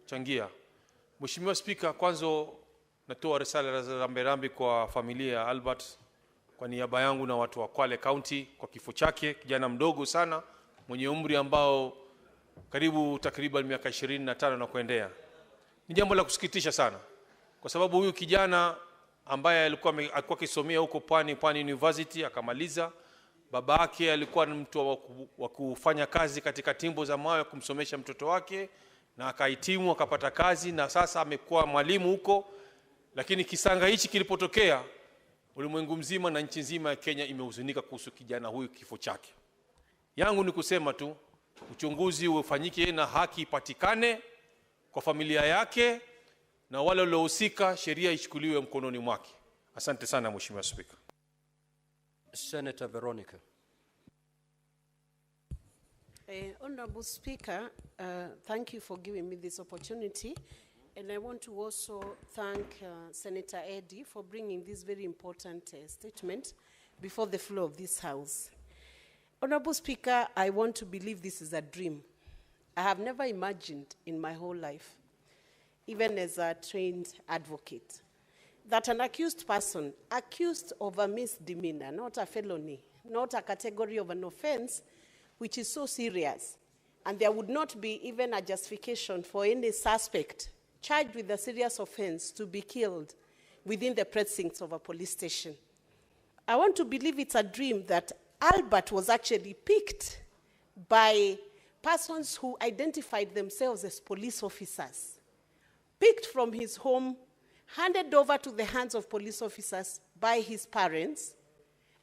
kuchangia. Mheshimiwa Spika, kwanza natoa risala za rambirambi kwa familia ya Albert kwa niaba yangu na watu wa Kwale County kwa kifo chake, kijana mdogo sana mwenye umri ambao takriban miaka 25 na kuendelea. Ni jambo la kusikitisha sana kwa sababu huyu kijana ambaye alikuwa akisomea huko Pwani University akamaliza. Baba yake alikuwa ni mtu wa kufanya kazi katika timbo za mawe kumsomesha mtoto wake, na akahitimu akapata kazi na sasa amekuwa mwalimu huko. Lakini kisanga hichi kilipotokea, ulimwengu mzima na nchi nzima ya Kenya imehuzunika kuhusu kijana huyu, kifo chake. Yangu ni kusema tu uchunguzi ufanyike na haki ipatikane kwa familia yake, na wale waliohusika sheria ichukuliwe mkononi mwake. Asante sana Mheshimiwa Spika. Senator Veronica. Honorable Speaker, thank you for giving me this opportunity. And I want to also thank Senator Eddie for bringing this very important statement before the floor of this House. Honorable Speaker, I want to believe this is a dream. I have never imagined in my whole life, even as a trained advocate, that an accused person, accused of a misdemeanor, not a felony, not a category of an offense, which is so serious, and there would not be even a justification for any suspect charged with a serious offense to be killed within the precincts of a police station. I want to believe it's a dream that Albert was actually picked by persons who identified themselves as police officers, picked from his home, handed over to the hands of police officers by his parents,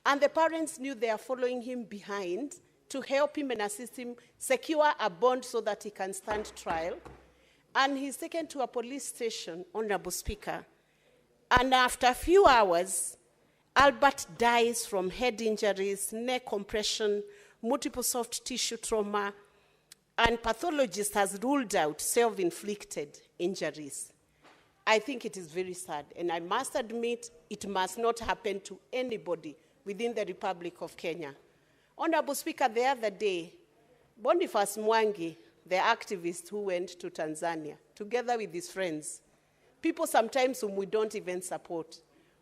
and the parents knew they are following him behind to help him and assist him secure a bond so that he can stand trial. And he's taken to a police station, Honorable Speaker, and after a few hours, Albert dies from head injuries, neck compression, multiple soft tissue trauma, and pathologist has ruled out self-inflicted injuries. I think it is very sad, and I must admit it must not happen to anybody within the Republic of Kenya. Honorable Speaker, the other day, Boniface Mwangi, the activist who went to Tanzania, together with his friends, people sometimes whom we don't even support,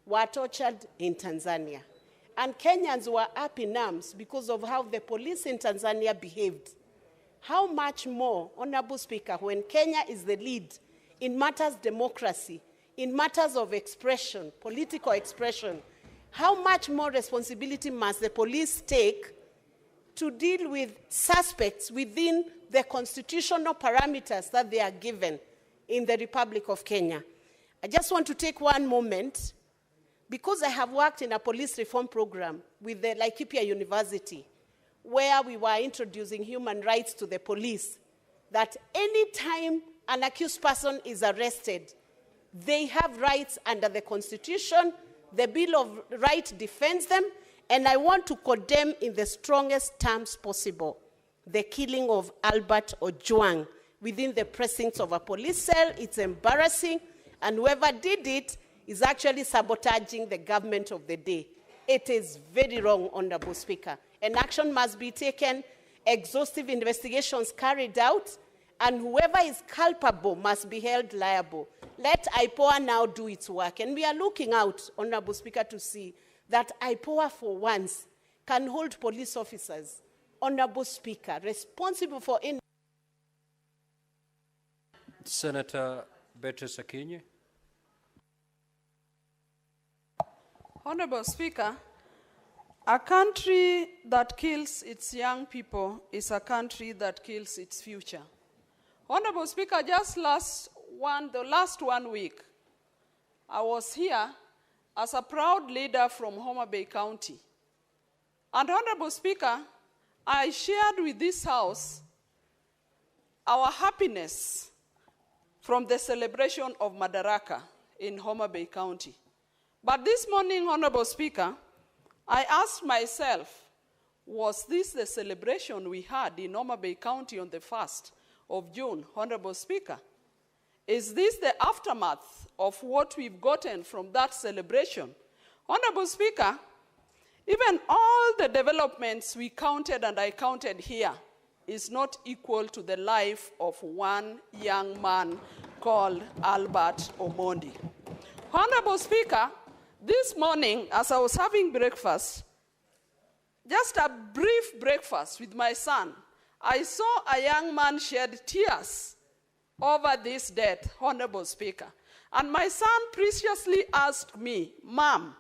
were tortured in Tanzania. And Kenyans were up in arms because of how the police in Tanzania behaved. How much more, Honorable Speaker, when Kenya is the lead in matters democracy, in matters of expression, political expression, how much more responsibility must the police take to deal with suspects within the constitutional parameters that they are given in the Republic of Kenya? I just want to take one moment, because I have worked in a police reform program with the Laikipia University, where we were introducing human rights to the police, that any time an accused person is arrested, they have rights under the Constitution. The Bill of Rights defends them, and I want to condemn in the strongest terms possible the killing of Albert Ojwang within the precincts of a police cell. It's embarrassing, and whoever did it is actually sabotaging the government of the day. It is very wrong, Honorable Speaker. And action must be taken, exhaustive investigations carried out, and whoever is culpable must be held liable. Let IPOA now do its work. And we are looking out, Honorable Speaker, to see that IPOA for once can hold police officers, Honorable Speaker, responsible for any. Senator Beatrice Akinyi. Honorable Speaker, a country that kills its young people is a country that kills its future. Honorable Speaker, just the last 1 week, I was here as a proud leader from Homa Bay County. And Honorable Speaker, I shared with this House our happiness from the celebration of Madaraka in Homa Bay County. But this morning, Honorable Speaker, I asked myself, was this the celebration we had in Homa Bay County on the 1st of June, Honorable Speaker? Is this the aftermath of what we've gotten from that celebration? Honorable Speaker, even all the developments we counted and I counted here is not equal to the life of one young man called Albert Ojwang. Honorable Speaker, this morning as I was having breakfast, just a brief breakfast with my son, I saw a young man shed tears over this death, Honorable Speaker. And my son preciously asked me, Mom,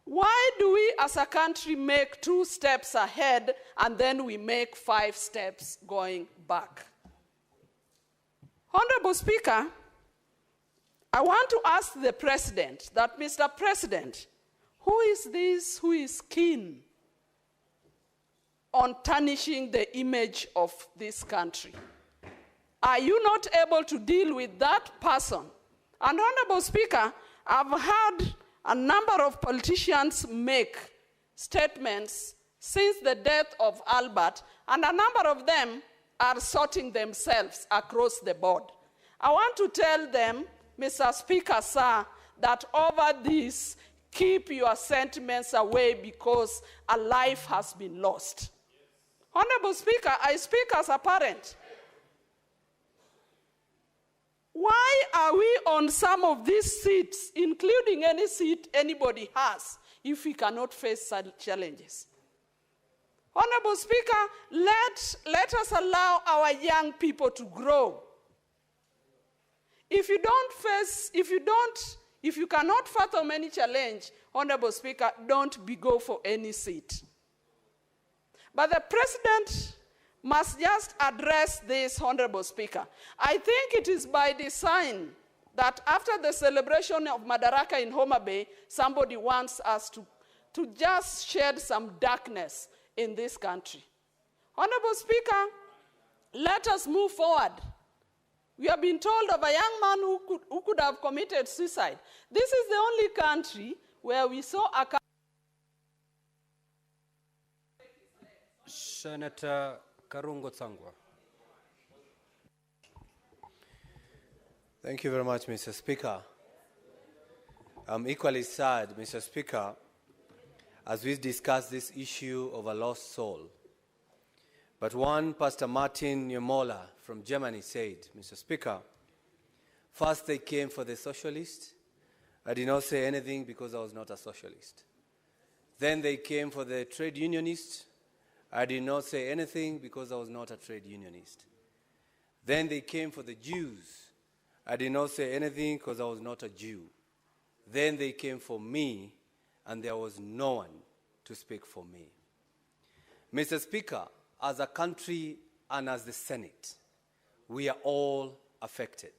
why do we as a country make 2 steps ahead and then we make 5 steps going back? Honorable Speaker, I want to ask the President that, Mr. President, who is this who is keen on tarnishing the image of this country? Are you not able to deal with that person? And Honorable Speaker, I've heard a number of politicians make statements since the death of Albert, and a number of them are sorting themselves across the board. I want to tell them, Mr. Speaker, sir, that over this, keep your sentiments away because a life has been lost. Honorable Speaker, I speak as a parent. Why are we on some of these seats, including any seat anybody has, if we cannot face such challenges? Honorable Speaker, let us allow our young people to grow. If you cannot fathom any challenge, Honorable Speaker, don't go for any seat. But the President must just address this, Honorable Speaker. I think it is by design that after the celebration of Madaraka in Homa Bay, somebody wants us to just shed some darkness in this country. Honorable Speaker, let us move forward. We have been told of a young man who could have committed suicide. This is the only country where we saw a... Senator Karungo Tsangwa. Thank you very much, Mr. Speaker. I'm equally sad, Mr. Speaker, as we discuss this issue of a lost soul. But one, Pastor Martin Niemola from Germany said, Mr. Speaker, first they came for the socialist. I did not say anything because I was not a socialist. Then they came for the trade unionist. I did not say anything because I was not a trade unionist. Then they came for the Jews. I did not say anything because I was not a Jew. Then they came for me, and there was no one to speak for me. Mr. Speaker, as a country and as the Senate, we are all affected.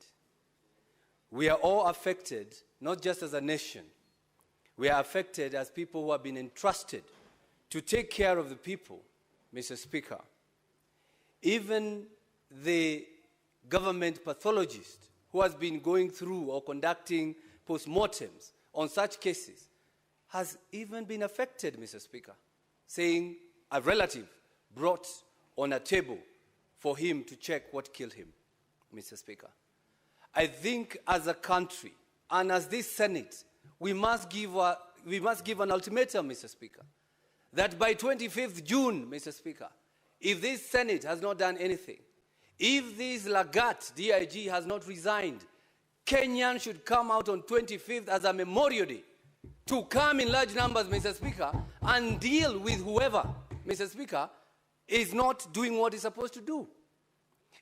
We are all affected, not just as a nation. We are affected as people who have been entrusted to take care of the people, Mr. Speaker. Even the government pathologist who has been going through or conducting postmortems on such cases has even been affected, Mr. Speaker, saying a relative brought on a table for him to check what killed him, Mr. Speaker. I think as a country and as this Senate, we must give an ultimatum, Mr. Speaker, that by 25th June, Mr. Speaker, if this Senate has not done anything, if this Lagat DIG has not resigned, Kenyans should come out on 25th as a Memorial Day to come in large numbers, Mr. Speaker, and deal with whoever, Mr. Speaker, is not doing what it's supposed to do.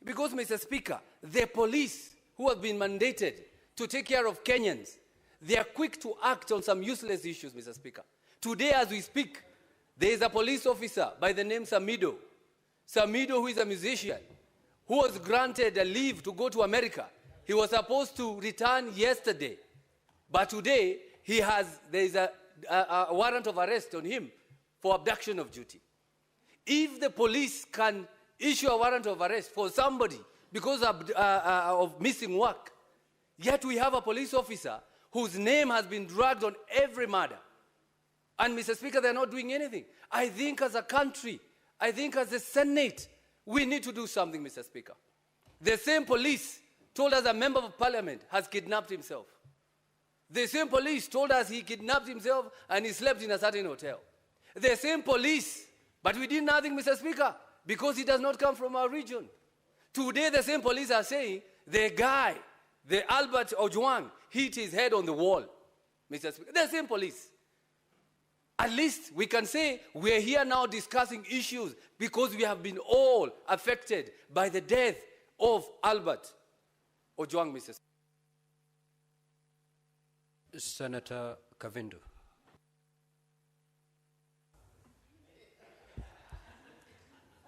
Because, Mr. Speaker, the police who have been mandated to take care of Kenyans, they are quick to act on some useless issues, Mr. Speaker. Today, as we speak, there is a police officer by the name Samido. Samido, who is a musician, who was granted a leave to go to America. He was supposed to return yesterday, but today there is a warrant of arrest on him for abduction of duty. If the police can issue a warrant of arrest for somebody because of missing work, yet we have a police officer whose name has been dragged on every murder, and, Mr. Speaker, they're not doing anything. I think as a country, I think as a Senate, we need to do something, Mr. Speaker. The same police told us a member of Parliament has kidnapped himself. The same police told us he kidnapped himself and he slept in a certain hotel. The same police, but we did nothing, Mr. Speaker. because he does not come from our region. Today, the same police are saying the guy, the Albert Ojwang, hit his head on the wall. Mr. Speaker, the same police. At least we can say we are here now discussing issues because we have been all affected by the death of Albert Ojwang, Mr. Speaker. Senator Kavindu.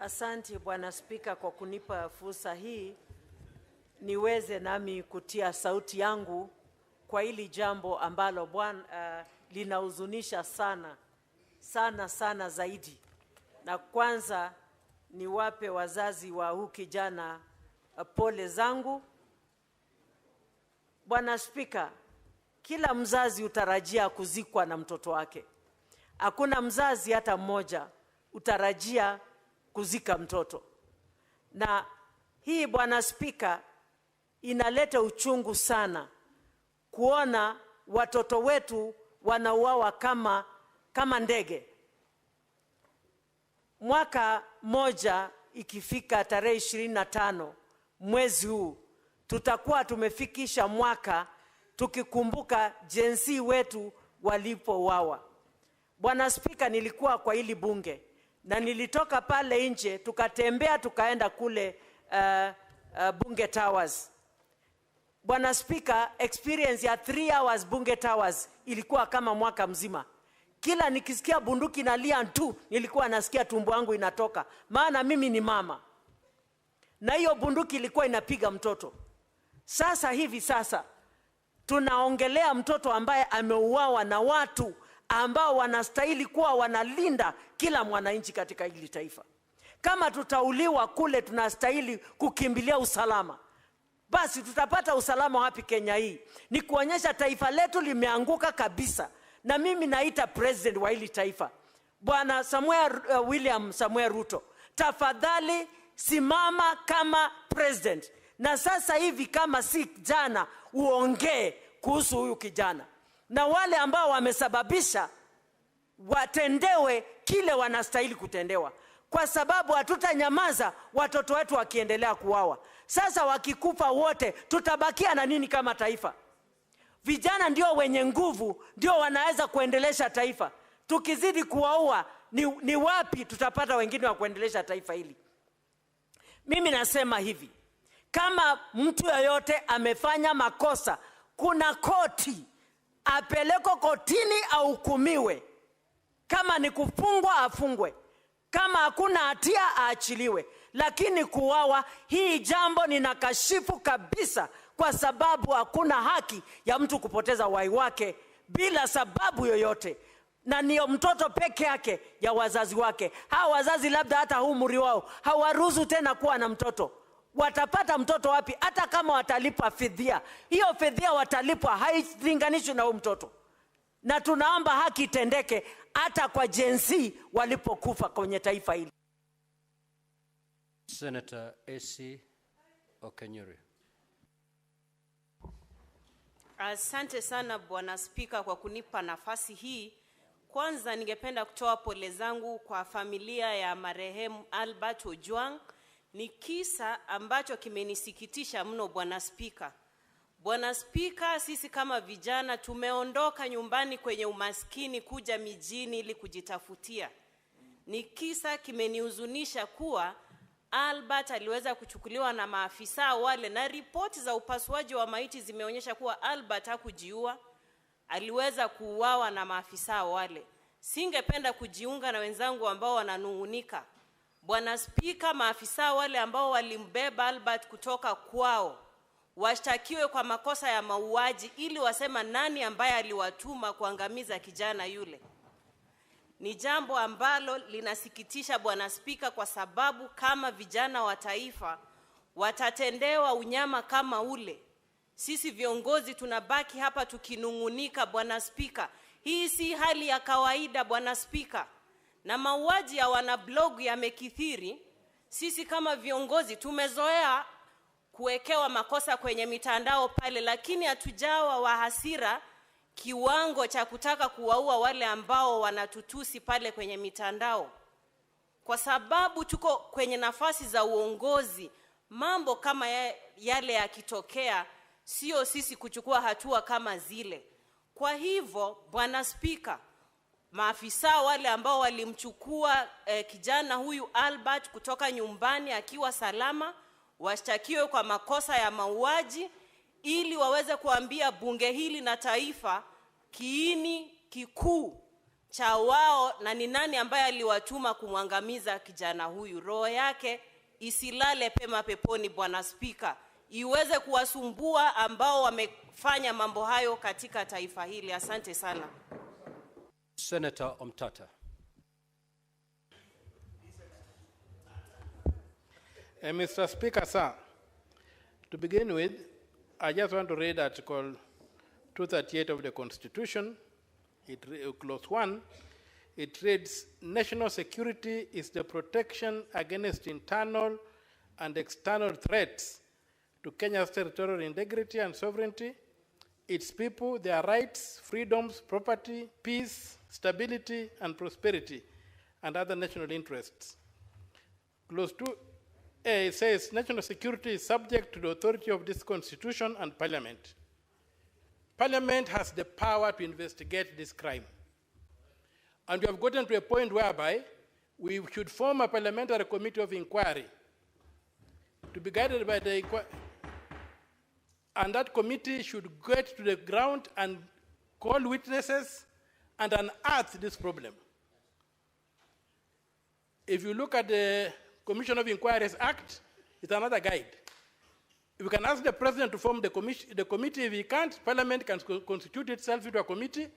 Asante Bwana Spika kwa kunipa fursa hii niweze nami kutia sauti yangu kwa hili jambo ambalo linahuzunisha sana zaidi. Na kwanza niwape wazazi wa huyu kijana pole zangu. Bwana Spika, kila mzazi utarajia kuzikwa na mtoto wake. Hakuna mzazi hata mmoja utarajia kuzika mtoto. Na hii Bwana Spika inaleta uchungu sana kuona watoto wetu wanauawa kama ndege. Mwaka moja ikifika tarehe 25 mwezi huu tutakuwa tumefikisha mwaka tukikumbuka jinsi wetu walipouawa. Bwana Spika, nilikuwa kwa hili bunge na nilitoka pale nje tukatembea tukaenda kule Bunge Towers. Bwana Spika, experience ya 3 hours Bunge Towers ilikuwa kama mwaka mzima. Kila nikisikia bunduki nalia tu nilikuwa nasikia tumbo yangu inatoka, maana mimi ni mama. Na hiyo bunduki ilikuwa inapiga mtoto. Sasa tunaongelea mtoto ambaye ameuawa na watu ambao wanastahili kuwa wanalinda kila mwananchi katika hili taifa. Kama tutauliwa kule tunastahili kukimbilia usalama. Basi tutapata usalama wapi Kenya hii? Ni kuonyesha taifa letu limeanguka kabisa. Na mimi naita president wa hili taifa, Bwana William Samuel Ruto, tafadhali simama kama president. Na sasa hivi kama si jana uongee kuhusu huyu kijana. Na wale ambao wamesababisha watendewe kile wanastahili kutendewa. Kwa sababu hatutanyamaza watoto wetu wakiendelea kuuawa. Sasa wakikufa wote tutabakia na nini kama taifa? Vijana ndio wenye nguvu, ndio wanaweza kuendelesha taifa. Tukizidi kuwaua ni wapi tutapata wengine wa kuendelesha taifa hili? Mimi nasema hivi, kama mtu yoyote amefanya makosa, kuna koti, apelekwe kotini au hukumiwe. Kama ni kufungwa afungwe, kama hakuna hatia aachiliwe. Lakini kuuawa, hii jambo ninakashifu kabisa, kwa sababu hakuna haki ya mtu kupoteza uhai wake bila sababu yoyote. Na ni mtoto peke yake ya wazazi wake. Hawa wazazi labda hata umri wao hawaruhusu tena kuwa na mtoto. Watapata mtoto wapi? Hata kama watalipa fidhia, hiyo fidhia watalipwa hailinganishwi na huyo mtoto. Na tunaomba haki itendeke hata kwa jinsi walipokufa kwenye taifa hili. Senator AC Okenyuri. Asante sana Bwana Spika kwa kunipa nafasi hii. Kwanza ningependa kutoa pole zangu kwa familia ya marehemu Albert Ojwang. Ni kisa ambacho kimenisikitisha mno Bwana Spika. Bwana Spika, sisi kama vijana tumeondoka nyumbani kwenye umaskini kuja mijini ili kujitafutia. Ni kisa kimenihuzunisha kuwa Albert aliweza kuchukuliwa na maafisa wale, na ripoti za upasuaji wa maiti zimeonyesha kuwa Albert hakujiua, aliweza kuuawa na maafisa wale. Singependa kujiunga na wenzangu ambao wananungunika. Bwana Spika, maafisa wale ambao walimbeba Albert kutoka kwao washtakiwe kwa makosa ya mauaji ili wasema nani ambaye aliwatuma kuangamiza kijana yule. Ni jambo ambalo linasikitisha Bwana Spika, kwa sababu kama vijana wa taifa watatendewa unyama kama ule, sisi viongozi tunabaki hapa tukinungunika Bwana Spika. Hii si hali ya kawaida Bwana Spika. Na mauaji ya wanablog yamekithiri. Sisi kama viongozi tumezoea kuwekewa makosa kwenye mitandao pale, lakini hatujawa wa hasira kiwango cha kutaka kuwaua wale ambao wanatutusi pale kwenye mitandao. kwa sababu tuko kwenye nafasi za uongozi. Mambo kama yale yakitokea, sio sisi kuchukua hatua kama zile. Kwa hivyo, Bwana Spika, maafisa wale ambao walimchukua kijana huyu Albert kutoka nyumbani akiwa salama, washtakiwe kwa makosa ya mauaji, ili waweze kuambia bunge hili na taifa kiini kikuu cha wao na ni nani ambaye aliwatuma kumwangamiza kijana huyu. Roho yake isilale pema peponi, Bwana Spika, iweze kuwasumbua ambao wamefanya mambo hayo katika taifa hili. Asante sana. Senator Omtatah. Mr. Speaker, sir, to begin with, I just want to read Article 238 of the Constitution, Clause 1. It reads, national security is the protection against internal and external threats to Kenya's territorial integrity and sovereignty, its people, their rights, freedoms, property, peace, stability, and prosperity, and other national interests. Clause 2A says national security is subject to the authority of this Constitution and Parliament. Parliament has the power to investigate this crime. And we have gotten to a point whereby we should form a parliamentary committee of inquiry to be guided by the inquiry. And that committee should get to the ground and call witnesses and unearth this problem. If you look at the Commission of Inquiries Act, it's another guide. We can ask the President to form the committee. If he can't, Parliament can constitute itself into a committee.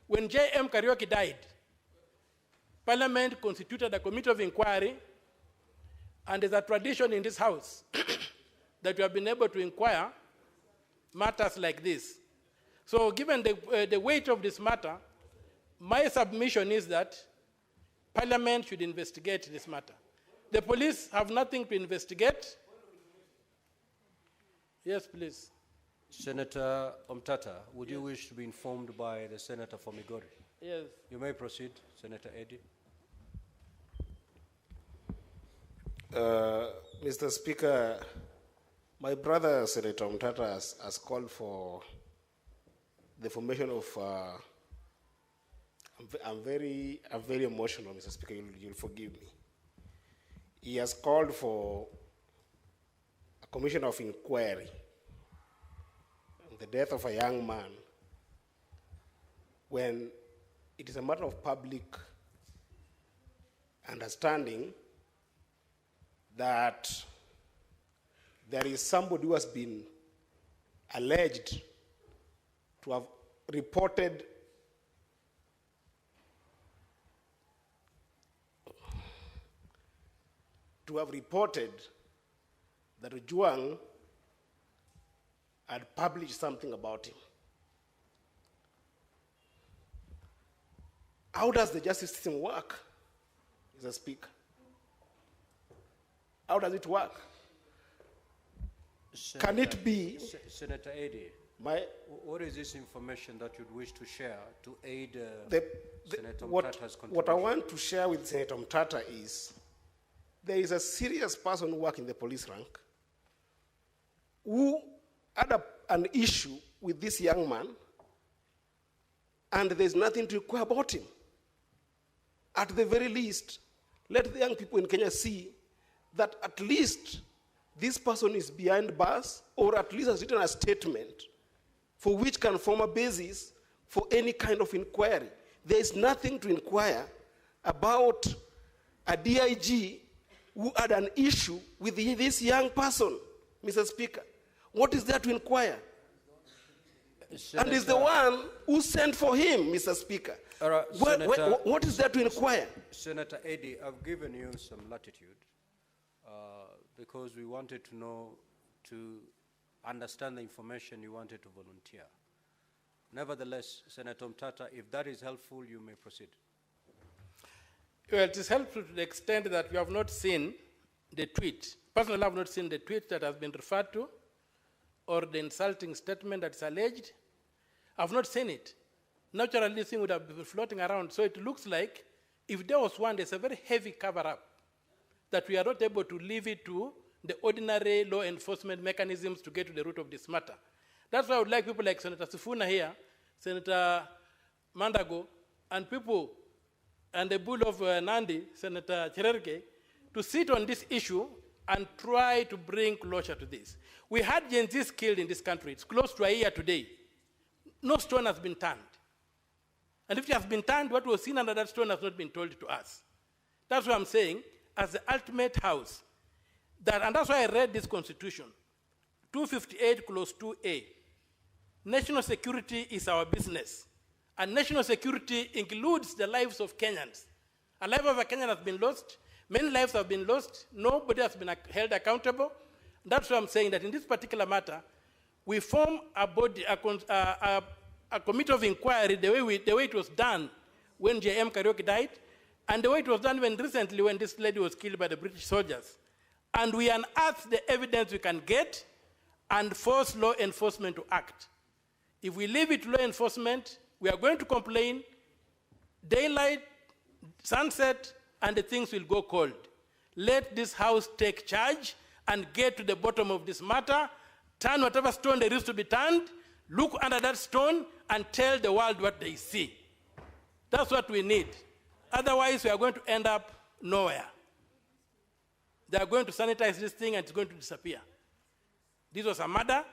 When J.M. Kariuki died, Parliament constituted a committee of inquiry, and there's a tradition in this House that we have been able to inquire matters like this. So given the weight of this matter, my submission is that Parliament should investigate this matter. The police have nothing to investigate. Yes, please. Senator Omtatah, would you wish to be informed by the Senator for Migori? Yes. You may proceed, Senator Eddy. Mr. Speaker, my brother, Senator Omtatah, has called for the formation of, I'm very emotional, Mr. Speaker, you'll forgive me. He has called for a commission of inquiry on the death of a young man when it is a matter of public understanding that there is somebody who has been alleged to have reported that Ojwang had published something about him. How does the justice system work, Mr. Speaker? How does it work? Senator, Can it be... Senator Eddy, what is this information that you'd wish to share to aid Senator Omtatah's contribution? What I want to share with Senator Omtatah is there is a serious person who works in the police rank who had an issue with this young man, and there's nothing to inquire about him. At the very least, let the young people in Kenya see that at least this person is behind bars, or at least has written a statement for which can form a basis for any kind of inquiry. There is nothing to inquire about a DIG who had an issue with this young person, Mr. Speaker. What is there to inquire? Senator, and is the one who sent for him, Mr. Speaker. What is there to inquire? Senator Eddy, I've given you some latitude because we wanted to know, to understand the information you wanted to volunteer. Nevertheless, Senator Omtatah, if that is helpful, you may proceed. Well, it is helpful to the extent that we have not seen the tweet. Personally, I have not seen the tweet that has been referred to or the insulting statement that is alleged. I have not seen it. Naturally, this thing would have been floating around. So it looks like if there was one, there's a very heavy cover-up that we are not able to leave it to the ordinary law enforcement mechanisms to get to the root of this matter. That's why I would like people like Senator Sifuna here, Senator Mandago, and people, and the bull of Nandi, Senator Chererke, to sit on this issue and try to bring closure to this. We had Gen Zs killed in this country. It's close to a year today. No stone has been turned. And if it has been turned, what was seen under that stone has not been told to us. That's what I'm saying, as the ultimate house. And that's why I read this constitution, 258 clause 2A. National security is our business. And national security includes the lives of Kenyans. A life of a Kenyan has been lost. Many lives have been lost. Nobody has been held accountable. That's why I'm saying that in this particular matter, we form a body, a committee of inquiry the way it was done when J.M. Kariuki died, and the way it was done recently when this lady was killed by the British soldiers. And we unearth the evidence we can get and force law enforcement to act. If we leave it to law enforcement, we are going to complain, daylight, sunset, and the things will go cold. Let this house take charge and get to the bottom of this matter, turn whatever stone there is to be turned, look under that stone, and tell the world what they see. That's what we need. Otherwise, we are going to end up nowhere. They are going to sanitize this thing and it's going to disappear. This was a murder.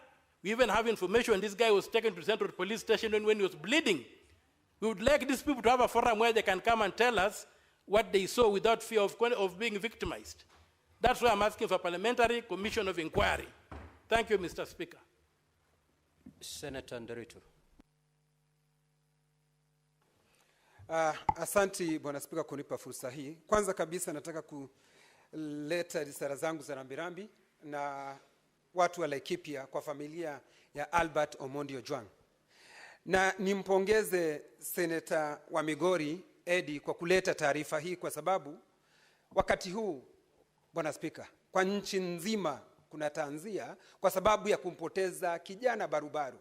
We even have information this guy was taken to Central Police Station when he was bleeding. We would like these people to have a forum where they can come and tell us what they saw without fear of being victimized. That's why I'm asking for a parliamentary commission of inquiry. Thank you, Mr. Speaker. Senator Nderitu. Asanti Bwana Spika kunipa fursa hii. Kwanza kabisa nataka kuleta risala zangu za rambirambi na watu wa Laikipia kwa familia ya Albert Ojwang. Na nimpongeze Seneta wa Migori Eddie kwa kuleta taarifa hii kwa sababu wakati huu Bwana Spika kwa nchi nzima kuna tanzia kwa sababu ya kumpoteza kijana barubaru.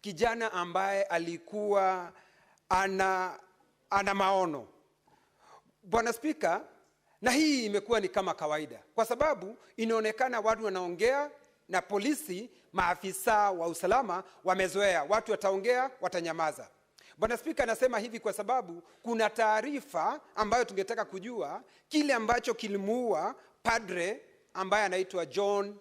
Kijana ambaye alikuwa ana maono. Bwana Spika, na hii imekuwa ni kama kawaida kwa sababu inaonekana watu wanaongea na polisi, maafisa wa usalama wamezoea, watu wataongea watanyamaza. Bwana Spika, nasema hivi kwa sababu kuna taarifa ambayo tungetaka kujua kile ambacho kilimuua padre ambaye anaitwa John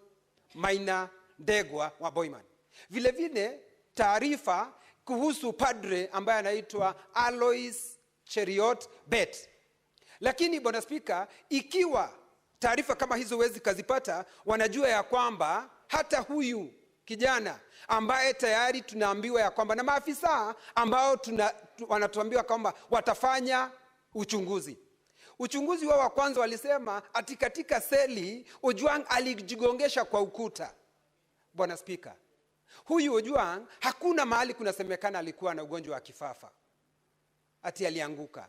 Maina Ndegwa wa Boyman. Vile vile taarifa kuhusu padre ambaye anaitwa Alois Cheriot Bet. Lakini Bwana Spika, ikiwa taarifa kama hizo wezi kazipata, wanajua ya kwamba hata huyu kijana ambaye tayari tunaambiwa ya kwamba na maafisa ambao wanatuambiwa kwamba watafanya uchunguzi. Uchunguzi wao wa kwanza walisema ati katika seli Ojwang alijigongesha kwa ukuta. Bwana Spika, huyu Ojwang hakuna mahali kunasemekana alikuwa na ugonjwa wa kifafa. Ati alianguka.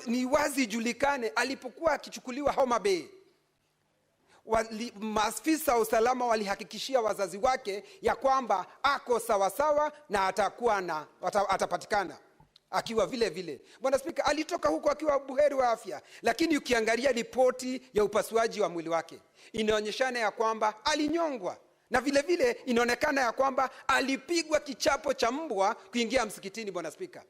Ni wazi julikane alipokuwa akichukuliwa Homa Bay. Maafisa wa usalama walihakikishia wazazi wake ya kwamba ako sawasawa na atapatikana akiwa vile vile. Bwana Spika, alitoka huko akiwa buheri wa afya, lakini ukiangalia ripoti ya upasuaji wa mwili wake inaonyeshana ya kwamba alinyongwa, na vile vile inaonekana ya kwamba alipigwa kichapo cha mbwa kuingia msikitini. Bwana Spika,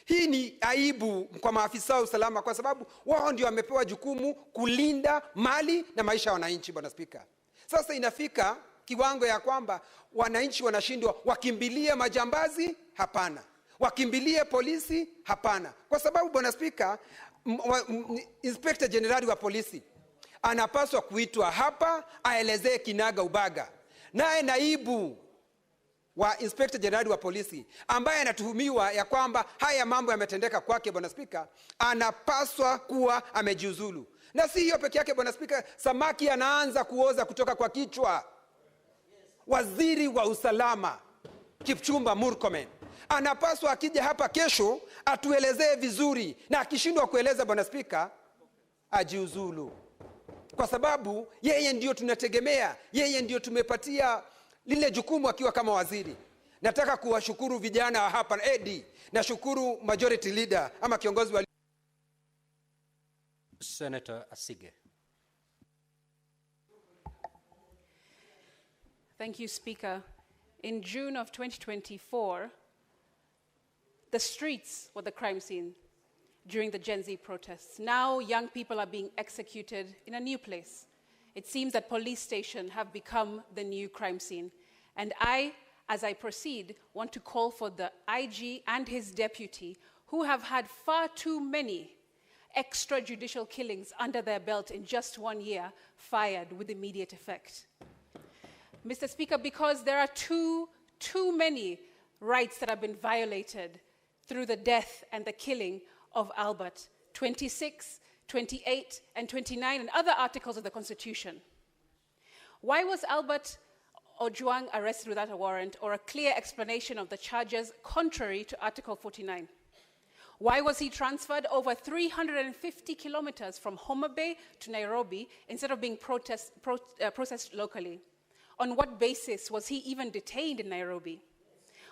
hii ni aibu kwa maafisa wa usalama kwa sababu wao ndio wamepewa jukumu kulinda mali na maisha ya wananchi. Bwana Spika, sasa inafika kiwango ya kwamba wananchi wanashindwa, wakimbilie majambazi? Hapana. Wakimbilie polisi? Hapana. Kwa sababu Bwana Spika, Inspector General wa polisi anapaswa kuitwa hapa aelezee kinaga ubaga. Naye naibu wa Inspector General wa polisi ambaye anatuhumiwa ya kwamba haya mambo yametendeka kwake, Bwana Spika, anapaswa kuwa amejiuzulu. Na si hiyo peke yake Bwana Spika, samaki anaanza kuoza kutoka kwa kichwa. Waziri wa usalama Kipchumba Murkomen anapaswa akija hapa kesho atuelezee vizuri, na akishindwa kueleza Bwana Spika ajiuzulu. Kwa sababu yeye ndio tunategemea, yeye ndio tumepatia lile jukumu akiwa kama waziri. Nataka kuwashukuru vijana hapa Eddie, na shukuru majority leader ama kiongozi wa Senator Asige. Thank you, Speaker. In June of 2024, the streets were the crime scene during the Gen Z protests. Now young people are being executed in a new place. It seems that police stations have become the new crime scene. And I, as I proceed, want to call for the IG and his deputy, who have had far too many extrajudicial killings under their belt in just 1 year, fired with immediate effect. Mr. Speaker, because there are too many rights that have been violated through the death and the killing of Albert, 26, 28, and 29, and other articles of the Constitution. Why was Albert Ojwang arrested without a warrant or a clear explanation of the charges contrary to Article 49? Why was he transferred over 350 kilometers from Homa Bay to Nairobi instead of being processed locally? On what basis was he even detained in Nairobi?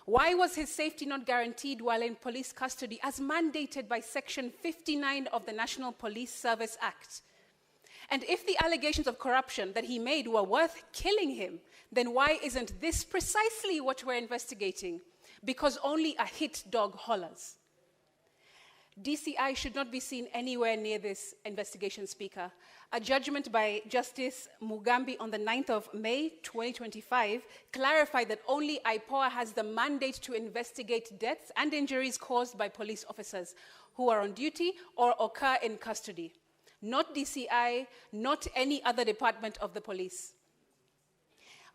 Why was his safety not guaranteed while in police custody as mandated by Section 59 of the National Police Service Act? And if the allegations of corruption that he made were worth killing him, then why isn't this precisely what we're investigating? Because only a hit dog hollers. DCI should not be seen anywhere near this investigation, Speaker. A judgment by Justice Mugambi on the 9th of May 2025 clarified that only IPOA has the mandate to investigate deaths and injuries caused by police officers who are on duty or occur in custody. Not DCI, not any other department of the police.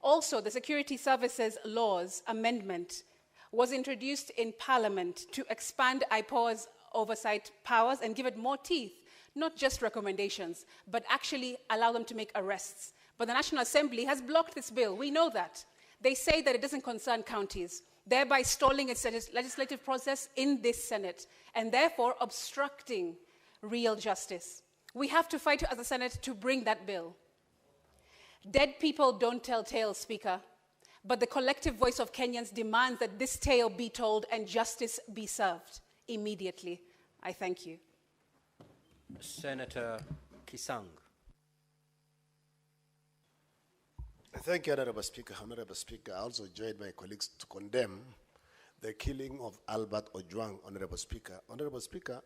Also, the Security Services Laws Amendment was introduced in Parliament to expand IPOA's oversight powers and give it more teeth, not just recommendations, but actually allow them to make arrests. But the National Assembly has blocked this bill. We know that. They say that it doesn't concern counties, thereby stalling its legislative process in this Senate, and therefore obstructing real justice. We have to fight as a Senate to bring that bill. Dead people don't tell tales, Speaker, but the collective voice of Kenyans demands that this tale be told and justice be served immediately. I thank you. Senator Kisang. Thank you, Honorable Speaker. Honorable Speaker, I also joined my colleagues to condemn the killing of Albert Ojwang, Honorable Speaker. Honorable Speaker,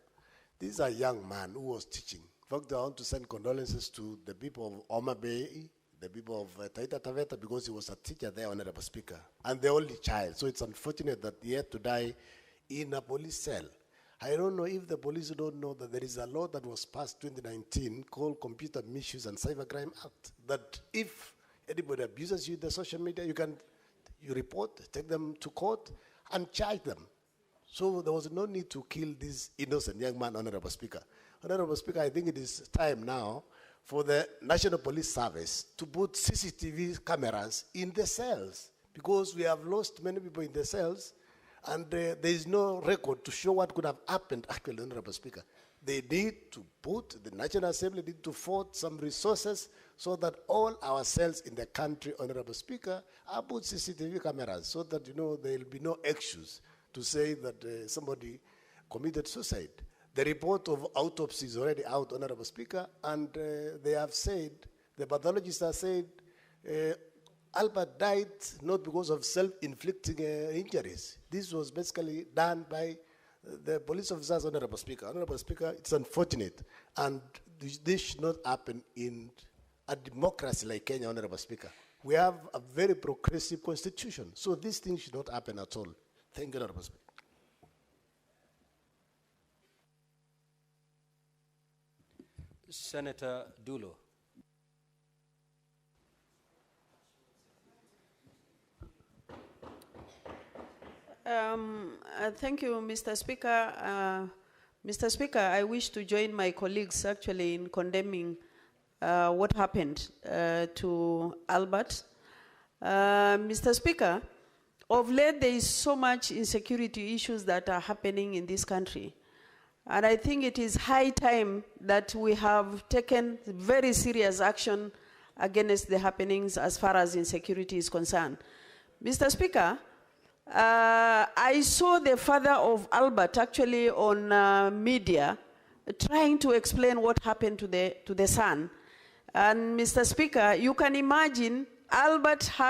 this is a young man who was teaching. In fact, I want to send condolences to the people of Homa Bay, the people of Taita Taveta, because he was a teacher there, Honorable Speaker, and the only child. So it's unfortunate that he had to die in a police cell. I don't know if the police don't know that there is a law that was passed 2019 called Computer Misuse and Cybercrime Act, that if anybody abuses you in the social media, you report, take them to court, and charge them. So there was no need to kill this innocent young man, Honorable Speaker. Honorable Speaker, I think it is time now for the National Police Service to put CCTV cameras in the cells, because we have lost many people in the cells, and there is no record to show what could have happened, actually, Honorable Speaker. They need to put, the National Assembly need to afford some resources so that all our cells in the country, Honorable Speaker, are put CCTV cameras so that, there will be no excuse to say that somebody committed suicide. The report of autopsy is already out, Honorable Speaker, and they have said, the pathologists have said, Albert died not because of self-inflicting injuries. This was basically done by the police officers, Honorable Speaker. Honorable Speaker, it's unfortunate, and this should not happen in a democracy like Kenya, Honorable Speaker. We have a very progressive constitution, so these things should not happen at all. Thank you, Honorable Speaker. Senator Dulo. Thank you, Mr. Speaker. Mr. Speaker, I wish to join my colleagues actually in condemning what happened to Albert. Mr. Speaker, of late there is so much insecurity issues that are happening in this country. And I think it is high time that we have taken very serious action against the happenings as far as insecurity is concerned. Mr. Speaker, I saw the father of Albert actually on media trying to explain what happened to the son. And Mr. Speaker, you can imagine Albert had